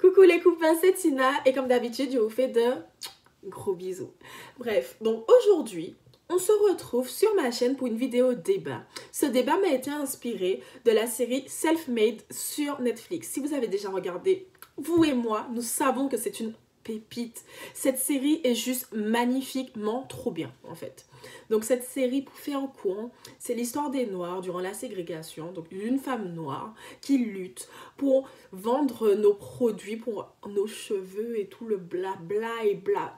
Coucou les copains, c'est Tina et comme d'habitude, je vous fais de gros bisous. Bref, donc aujourd'hui, on se retrouve sur ma chaîne pour une vidéo débat. Ce débat m'a été inspiré de la série Self-Made sur Netflix. Si vous avez déjà regardé, vous et moi, nous savons que c'est une pépite. Cette série est juste magnifiquement trop bien en fait. Donc cette série, pour faire court, c'est l'histoire des Noirs durant la ségrégation, donc une femme noire qui lutte pour vendre nos produits, pour nos cheveux et tout le blabla et bla.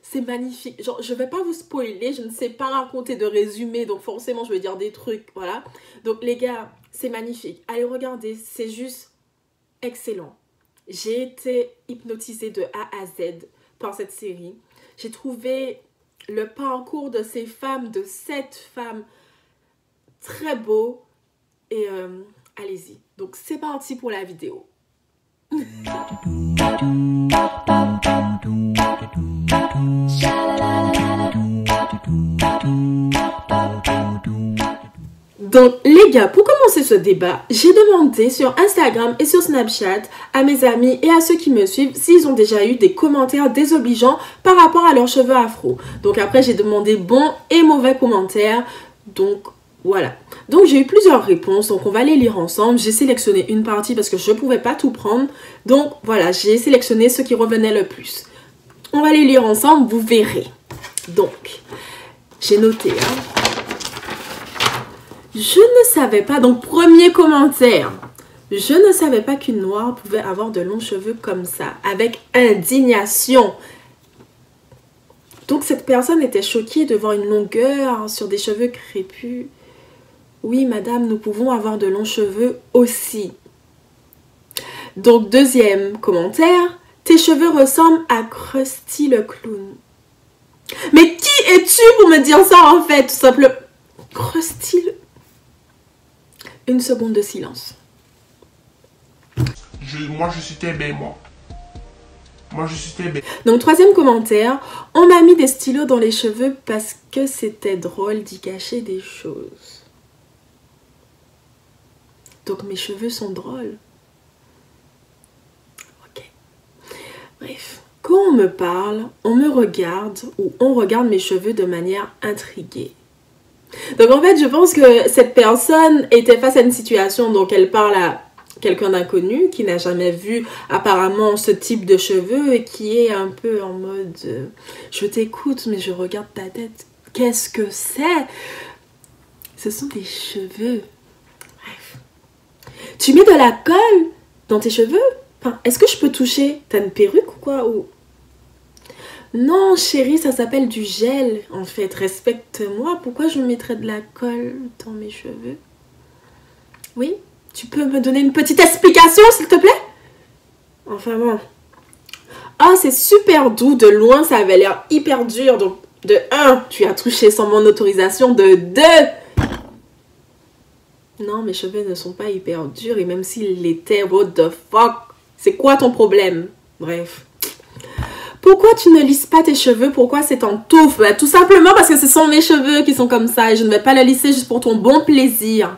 C'est magnifique. Genre, je vais pas vous spoiler, je ne sais pas raconter de résumé, donc forcément je vais dire des trucs, voilà. Donc les gars, c'est magnifique. Allez regarder, c'est juste excellent. J'ai été hypnotisée de A à Z par cette série. J'ai trouvé le parcours de ces femmes, de cette femme, très beau. Et allez-y. Donc c'est parti pour la vidéo. Donc les gars, pour commencer ce débat, j'ai demandé sur Instagram et sur Snapchat à mes amis et à ceux qui me suivent s'ils ont déjà eu des commentaires désobligeants par rapport à leurs cheveux afro. Donc après j'ai demandé bons et mauvais commentaires. Donc voilà. Donc j'ai eu plusieurs réponses, donc on va les lire ensemble. J'ai sélectionné une partie parce que je ne pouvais pas tout prendre. Donc voilà, j'ai sélectionné ceux qui revenaient le plus. On va les lire ensemble, vous verrez. Donc, j'ai noté, hein. Je ne savais pas, donc premier commentaire. Je ne savais pas qu'une noire pouvait avoir de longs cheveux comme ça, avec indignation. Donc cette personne était choquée de voir une longueur sur des cheveux crépus. Oui, madame, nous pouvons avoir de longs cheveux aussi. Donc deuxième commentaire. Tes cheveux ressemblent à Krusty le clown. Mais qui es-tu pour me dire ça en fait, tout simplement? Krusty le... Une seconde de silence. Moi, je suis Tébé, moi. Moi, je suis Tébé. Donc, troisième commentaire. On m'a mis des stylos dans les cheveux parce que c'était drôle d'y cacher des choses. Donc, mes cheveux sont drôles. Ok. Bref. Quand on me parle, on me regarde ou on regarde mes cheveux de manière intriguée. Donc en fait, je pense que cette personne était face à une situation, donc elle parle à quelqu'un d'inconnu qui n'a jamais vu apparemment ce type de cheveux et qui est un peu en mode je t'écoute mais je regarde ta tête. Qu'est-ce que c'est? Ce sont des cheveux. Bref. Tu mets de la colle dans tes cheveux? Enfin, est-ce que je peux toucher? T'as une perruque ou quoi? Ou... Non, chérie, ça s'appelle du gel. En fait, respecte-moi. Pourquoi je mettrais de la colle dans mes cheveux? Oui? Tu peux me donner une petite explication, s'il te plaît? Enfin bon. Ah, c'est super doux. De loin, ça avait l'air hyper dur. Donc, de 1, tu as touché sans mon autorisation. De 2... Non, mes cheveux ne sont pas hyper durs. Et même s'ils l'étaient, what the fuck? C'est quoi ton problème? Bref. Pourquoi tu ne lisses pas tes cheveux? Pourquoi c'est en touffe? Bah, tout simplement parce que ce sont mes cheveux qui sont comme ça et je ne vais pas les lisser juste pour ton bon plaisir.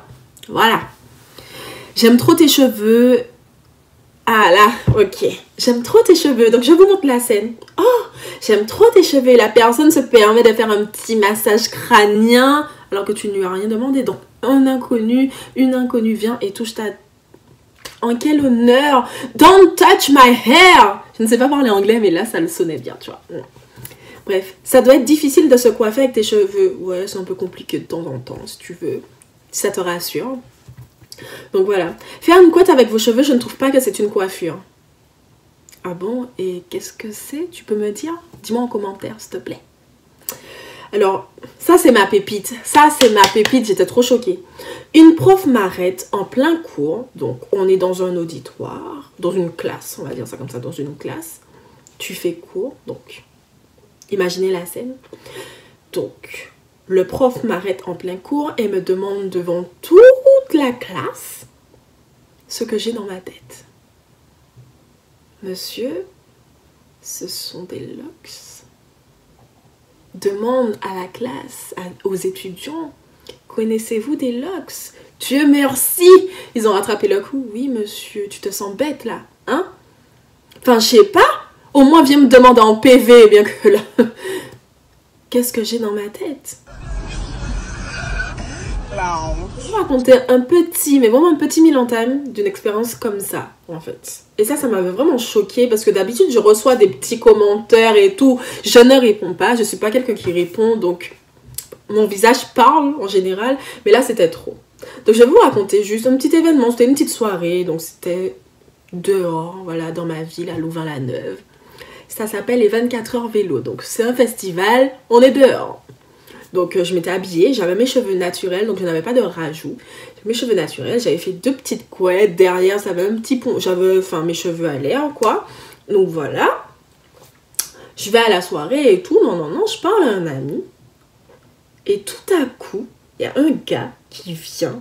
Voilà. J'aime trop tes cheveux. Ah là, ok. J'aime trop tes cheveux. Donc je vous montre la scène. Oh, j'aime trop tes cheveux. Et la personne se permet de faire un petit massage crânien alors que tu ne lui as rien demandé. Donc une inconnue vient et touche ta... En quel honneur! Don't touch my hair! Je ne sais pas parler anglais, mais là, ça le sonnait bien, tu vois. Bref, ça doit être difficile de se coiffer avec tes cheveux. Ouais, c'est un peu compliqué de temps en temps, si tu veux. Si ça te rassure. Donc voilà. Faire une couette avec vos cheveux, je ne trouve pas que c'est une coiffure. Ah bon? Et qu'est-ce que c'est? Tu peux me dire? Dis-moi en commentaire, s'il te plaît. Alors, ça c'est ma pépite. Ça c'est ma pépite, j'étais trop choquée. Une prof m'arrête en plein cours. Donc, on est dans un auditoire, dans une classe, on va dire ça comme ça, dans une classe. Tu fais cours, donc, imaginez la scène. Donc, le prof m'arrête en plein cours et me demande devant toute la classe ce que j'ai dans ma tête. Monsieur, ce sont des locks. Demande à la classe, aux étudiants, connaissez-vous des locks? Dieu merci, ils ont rattrapé le coup. Oui, monsieur, tu te sens bête là, hein? Enfin, je sais pas. Au moins, viens me demander en PV, bien que là... Qu'est-ce que j'ai dans ma tête? Je vais raconter un petit, mais vraiment un petit millentime d'une expérience comme ça, en fait. Et ça m'avait vraiment choquée parce que d'habitude, je reçois des petits commentaires et tout. Je ne réponds pas. Je suis pas quelqu'un qui répond, donc mon visage parle en général. Mais là, c'était trop. Donc, je vais vous raconter juste un petit événement. C'était une petite soirée, donc c'était dehors, voilà, dans ma ville, à Louvain-la-Neuve. Ça s'appelle les 24 heures vélo. Donc, c'est un festival, on est dehors. Donc, je m'étais habillée, j'avais mes cheveux naturels, donc je n'avais pas de rajout. Mes cheveux naturels, j'avais fait 2 petites couettes, derrière, ça avait un petit pont, j'avais, enfin, mes cheveux à l'air, quoi. Donc, voilà. Je vais à la soirée et tout, non, je parle à un ami. Et tout à coup, il y a un gars qui vient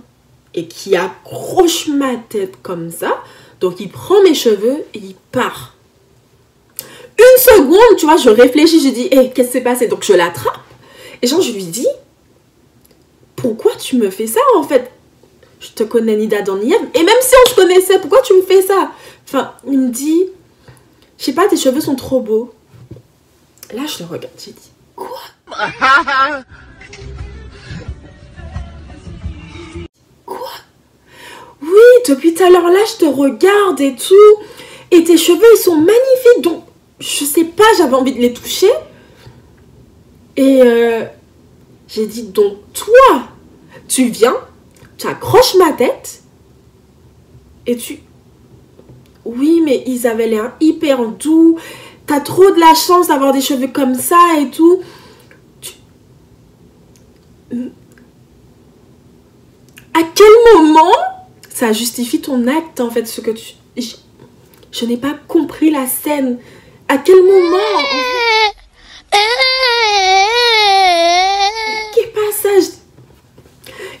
et qui accroche ma tête comme ça. Donc, il prend mes cheveux et il part. Une seconde, tu vois, je réfléchis, je dis, hé, qu'est-ce qui s'est passé? Donc, je l'attrape. Et genre, je lui dis, pourquoi tu me fais ça, en fait? Je te connais ni d'Adam ni Ève. Et même si on se connaissait, pourquoi tu me fais ça? Enfin, il me dit, je sais pas, tes cheveux sont trop beaux. Là, je le regarde, j'ai dit, quoi? Quoi? Oui, depuis tout à l'heure, là, je te regarde et tout. Et tes cheveux, ils sont magnifiques. Donc, je sais pas, j'avais envie de les toucher. Et j'ai dit, donc toi, tu viens, tu accroches ma tête et tu... Oui, mais ils avaient l'air hyper doux. T'as trop de la chance d'avoir des cheveux comme ça et tout. À quel moment ça justifie ton acte, en fait, ce que tu... Je n'ai pas compris la scène. À quel moment, en fait... Quel passage?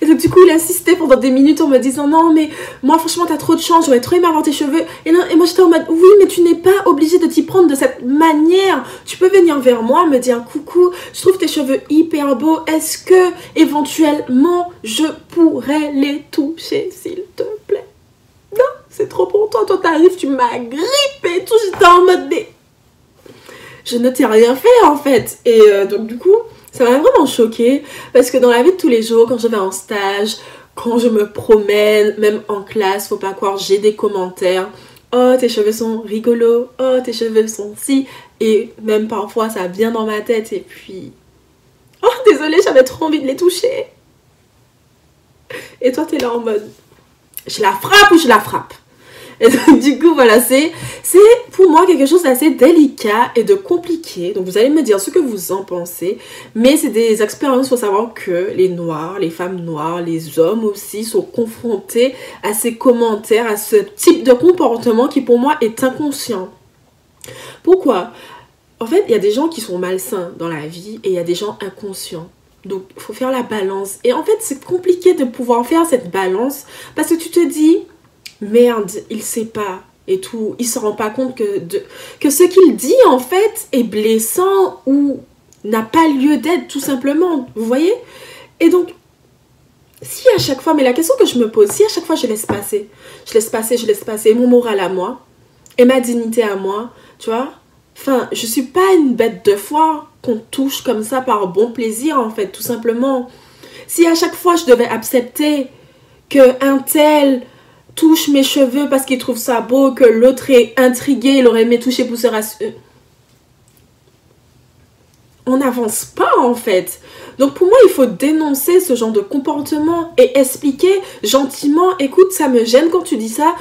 Et donc du coup il insistait pendant des minutes en me disant non mais moi franchement t'as trop de chance, j'aurais trop aimé avoir tes cheveux. Et moi j'étais en mode oui mais tu n'es pas obligé de t'y prendre de cette manière. Tu peux venir vers moi me dire coucou, je trouve tes cheveux hyper beaux, est-ce que éventuellement je pourrais les toucher s'il te plaît? Non, c'est trop pour toi, t'arrives, tu m'agrippes et tout, j'étais en mode mais... Je ne t'ai rien fait en fait. Et donc du coup, ça m'a vraiment choquée. Parce que dans la vie de tous les jours, quand je vais en stage, quand je me promène, même en classe, faut pas croire, j'ai des commentaires. Oh, tes cheveux sont rigolos. Oh, tes cheveux sont si. Et même parfois, ça vient dans ma tête. Et puis... Oh, désolée, j'avais trop envie de les toucher. Et toi, t'es là en mode... Je la frappe ou je la frappe? Et donc, du coup, voilà, c'est pour moi quelque chose d'assez délicat et de compliqué. Donc, vous allez me dire ce que vous en pensez. Mais c'est des expériences, il faut savoir que les Noirs, les femmes noires, les hommes aussi sont confrontés à ces commentaires, à ce type de comportement qui pour moi est inconscient. Pourquoi? En fait, il y a des gens qui sont malsains dans la vie et il y a des gens inconscients. Donc, il faut faire la balance. Et en fait, c'est compliqué de pouvoir faire cette balance parce que tu te dis... Merde, il sait pas et tout, il se rend pas compte que ce qu'il dit en fait est blessant ou n'a pas lieu d'être tout simplement, vous voyez? Et donc, si à chaque fois, mais la question que je me pose, si à chaque fois je laisse passer, mon moral à moi et ma dignité à moi, tu vois? Enfin, je suis pas une bête de foire qu'on touche comme ça par bon plaisir en fait, tout simplement. Si à chaque fois je devais accepter qu'un tel... touche mes cheveux parce qu'il trouve ça beau, que l'autre est intrigué, il aurait aimé toucher pour se rassurer. On n'avance pas en fait. Donc pour moi, il faut dénoncer ce genre de comportement et expliquer gentiment, écoute, ça me gêne quand tu dis ça,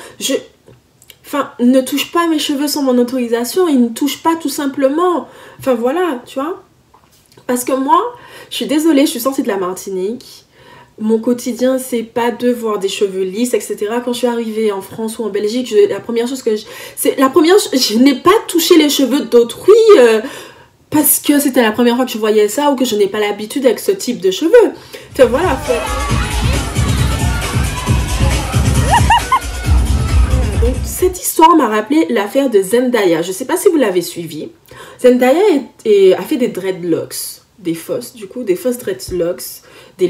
Enfin, ne touche pas mes cheveux sans mon autorisation, il ne touche pas tout simplement. Enfin voilà, tu vois. Parce que moi, je suis désolée, je suis sortie de la Martinique. Mon quotidien, c'est pas de voir des cheveux lisses, etc. Quand je suis arrivée en France ou en Belgique, la première chose que je n'ai pas touché les cheveux d'autrui parce que c'était la première fois que je voyais ça ou que je n'ai pas l'habitude avec ce type de cheveux. Enfin voilà. Donc cette histoire m'a rappelé l'affaire de Zendaya. Je sais pas si vous l'avez suivi. Zendaya a fait des dreadlocks, des fausses dreadlocks. Des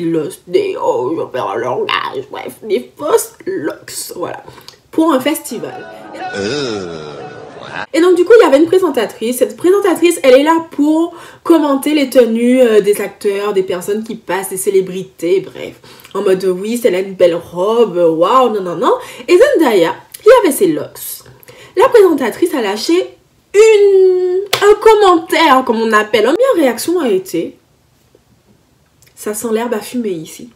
fausses locks, voilà, pour un festival. Et donc du coup, il y avait une présentatrice. Cette présentatrice, elle est là pour commenter les tenues des acteurs, des personnes qui passent, des célébrités, bref. En mode, oui, c'est là une belle robe, waouh, non, non, non. Et Zendaya, il y avait ses locks. La présentatrice a lâché un commentaire, comme on appelle. La première réaction a été, ça sent l'herbe à fumer ici.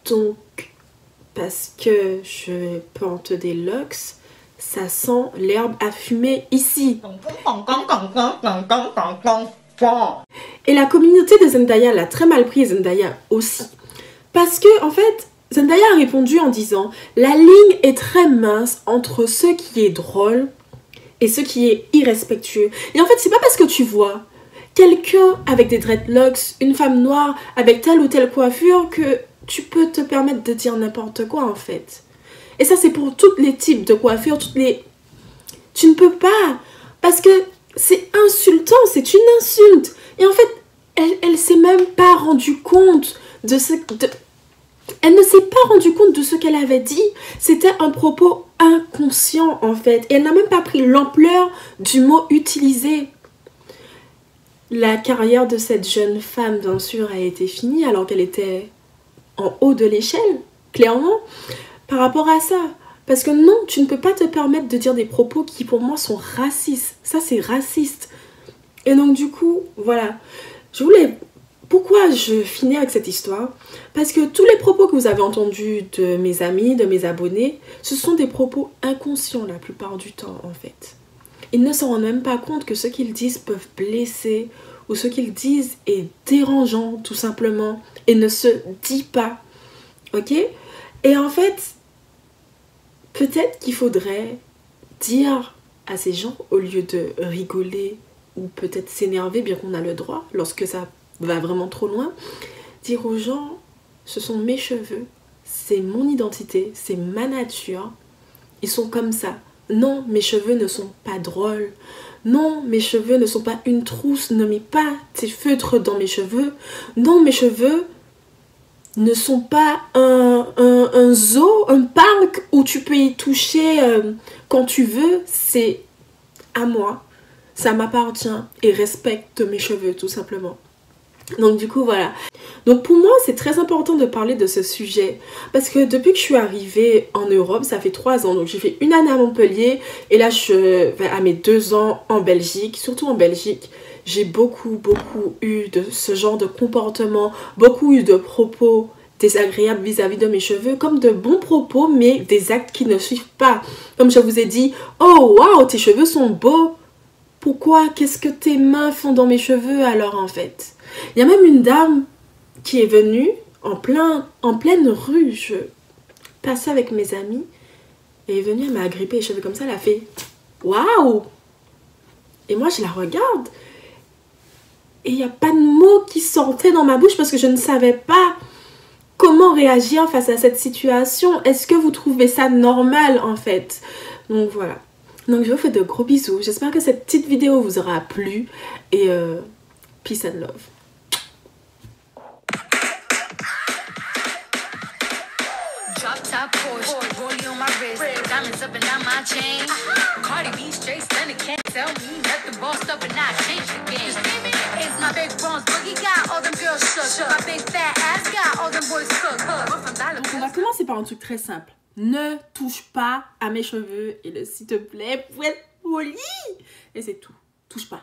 Donc, parce que je porte des locks, ça sent l'herbe à fumer ici. Et la communauté de Zendaya l'a très mal pris, Zendaya aussi. Parce que, en fait, Zendaya a répondu en disant « La ligne est très mince entre ce qui est drôle et ce qui est irrespectueux. » Et en fait, c'est pas parce que tu vois quelqu'un avec des dreadlocks, une femme noire avec telle ou telle coiffure que tu peux te permettre de dire n'importe quoi, en fait. Et ça, c'est pour tous les types de coiffures, Tu ne peux pas, parce que c'est insultant, c'est une insulte. Et en fait, elle s'est même pas rendue compte de ce... Elle ne s'est pas rendue compte de ce qu'elle avait dit. C'était un propos inconscient, en fait. Et elle n'a même pas pris l'ampleur du mot utilisé. La carrière de cette jeune femme, bien sûr, a été finie alors qu'elle était en haut de l'échelle, clairement, par rapport à ça. Parce que non, tu ne peux pas te permettre de dire des propos qui, pour moi, sont racistes. Ça, c'est raciste. Et donc, du coup, voilà. Pourquoi je finis avec cette histoire? Parce que tous les propos que vous avez entendus de mes amis, de mes abonnés, ce sont des propos inconscients la plupart du temps, en fait. Ils ne se rendent même pas compte que ce qu'ils disent peuvent blesser ou ce qu'ils disent est dérangeant, tout simplement, et ne se dit pas. Ok? Et en fait, peut-être qu'il faudrait dire à ces gens, au lieu de rigoler ou peut-être s'énerver, bien qu'on a le droit, lorsque ça va vraiment trop loin, dire aux gens, ce sont mes cheveux, c'est mon identité, c'est ma nature, ils sont comme ça. Non, mes cheveux ne sont pas drôles. Non, mes cheveux ne sont pas une trousse, ne mets pas tes feutres dans mes cheveux. Non, mes cheveux ne sont pas un zoo, un parc où tu peux y toucher quand tu veux. C'est à moi, ça m'appartient et respecte mes cheveux tout simplement. Donc du coup voilà. Donc pour moi c'est très important de parler de ce sujet parce que depuis que je suis arrivée en Europe, ça fait 3 ans, donc j'ai fait 1 année à Montpellier et là je vais à mes 2 ans en Belgique, surtout en Belgique. J'ai beaucoup eu de ce genre de comportement, beaucoup eu de propos désagréables vis-à-vis de mes cheveux, comme de bons propos mais des actes qui ne suivent pas. Comme je vous ai dit, oh waouh tes cheveux sont beaux. Pourquoi? Qu'est-ce que tes mains font dans mes cheveux alors en fait? Il y a même une dame qui est venue en pleine rue. Je passais avec mes amis. Elle est venue, elle m'a agrippé les cheveux comme ça. Elle a fait waouh! Et moi je la regarde. Et il n'y a pas de mots qui sortaient dans ma bouche parce que je ne savais pas comment réagir face à cette situation. Est-ce que vous trouvez ça normal en fait? Donc voilà. Donc je vous fais de gros bisous. J'espère que cette petite vidéo vous aura plu. Et peace and love. Drop top Porsche, rollie on my wrist, diamonds up and down my chain. Cardi B straight stunning, can't tell me nothing bossed up and I changed the game. It's my big bronze boogie got all them girls shook. My big fat ass got all them boys cooked. Donc on va commencer par un truc très simple. Ne touche pas à mes cheveux et s'il te plaît, pour être poli. Et c'est tout. Touche pas.